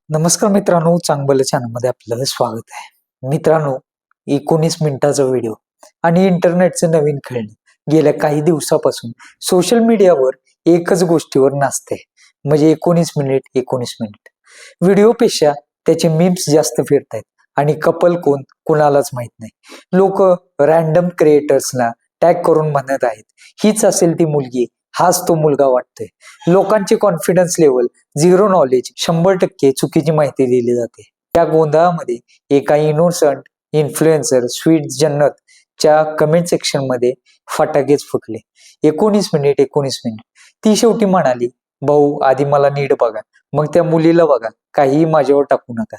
नमस्कार मित्रांनो, चांगलं चॅनलमध्ये आपलं स्वागत आहे. मित्रांनो, 19 मिनिटाचा व्हिडिओ आणि इंटरनेटचं नवीन खेळणं. गेल्या काही दिवसापासून सोशल मीडियावर एकच गोष्टीवर नाचते, म्हणजे 19 मिनिट 19 मिनिट. व्हिडिओपेक्षा त्याचे मीम्स जास्त फिरतायत आणि कपल कोण कुणालाच माहित नाही. लोक रॅन्डम क्रिएटर्सना टॅग करून म्हणत आहेत, हीच असेल ती मुलगी, हाच तो मुलगा वाटतोय. लोकांची कॉन्फिडन्स लेवल 0 नॉलेज, 100% चुकीची माहिती दिली जाते. या गोंधळामध्ये एका इनोसंट इन्फ्लुएन्सर स्वीट जन्नतच्या कमेंट सेक्शन मध्ये फटाकेच फुटले. 19 मिनिट 19 मिनिट. ती शेवटी म्हणाली, भाऊ आधी मला नीट बघा, मग त्या मुलीला बघा, काहीही माझ्यावर टाकू नका.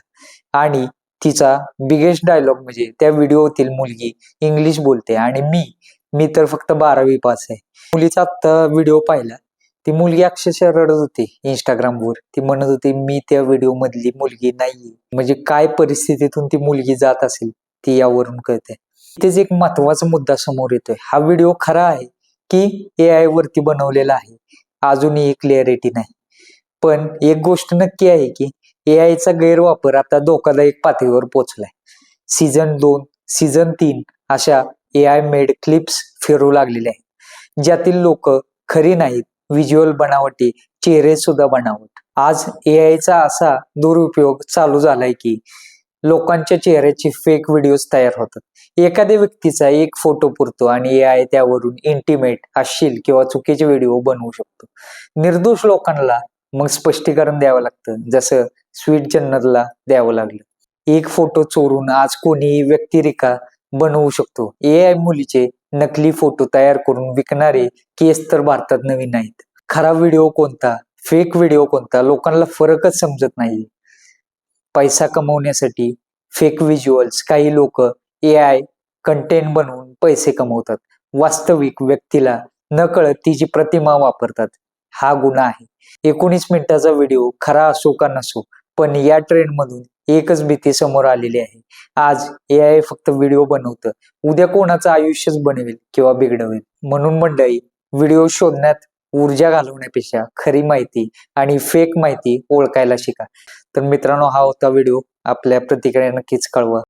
आणि तिचा बिगेस्ट डायलॉग म्हणजे त्या व्हिडिओतील मुलगी इंग्लिश बोलते आणि मी तर फक्त 12वी पास आहे. मुलीचा आत्ता व्हिडिओ पाहिला, ती मुलगी अक्षरशः रडत होती इंस्टाग्रामवर. ती म्हणत होती, मी त्या व्हिडिओ मधली मुलगी नाहीये. म्हणजे काय परिस्थितीतून ती मुलगी जात असेल ती यावरून कळते. इथेच एक महत्वाचा मुद्दा समोर येतोय. हा व्हिडिओ खरा आहे की AI वरती बनवलेला आहे, अजूनही क्लिअरिटी नाही. पण एक गोष्ट नक्की आहे की AI चा गैरवापर आता धोकादायक पातळीवर पोहोचलाय. सीझन 2, सीझन 3 अशा AI मेड क्लिप्स फिरू लागलेल्या आहेत, ज्यातील लोक खरी नाहीत, व्हिज्युअल बनावटी, चेहरे सुद्धा बनावट. आज AI चा असा दुरुपयोग चालू झालाय की लोकांच्या चेहऱ्याची फेक व्हिडिओज तयार होतात. एखाद्या व्यक्तीचा एक फोटो पुरतो आणि AI त्यावरून इंटिमेट, अश्लील किंवा चुकीचे व्हिडिओ बनवू शकतो. निर्दोष लोकांना मग स्पष्टीकरण द्यावं लागतं, जसं स्वीट जन्नतला द्यावं लागलं. एक फोटो चोरून आज कोणीही व्यक्तिरेखा बनवू शकतो. AI मुलीचे नकली फोटो तयार करून विकणारे केस तर भारतात नवीन नाहीत. खरा व्हिडिओ कोणता, फेक व्हिडिओ कोणता, लोकांना फरकच समजत नाही. पैसा कमवण्यासाठी फेक व्हिज्युअल्स काही लोक AI कंटेंट बनवून पैसे कमवतात. वास्तविक व्यक्तीला न कळत तिची प्रतिमा वापरतात. हा गुन्हा आहे. 19 मिनिटाचा व्हिडिओ खरा असो का नसो, पण या ट्रेंड मधून एकच भीती समोर आलेली आहे. आज AI फक्त व्हिडिओ बनवतं, उद्या कोणाचं आयुष्यच बनवेल किंवा बिघडवेल. म्हणून मंडळी, व्हिडिओ शोधण्यात ऊर्जा घालवण्यापेक्षा खरी माहिती आणि फेक माहिती ओळखायला शिका. तर मित्रांनो, हा होता व्हिडिओ. आपल्या प्रतिक्रिया नक्कीच कळवा.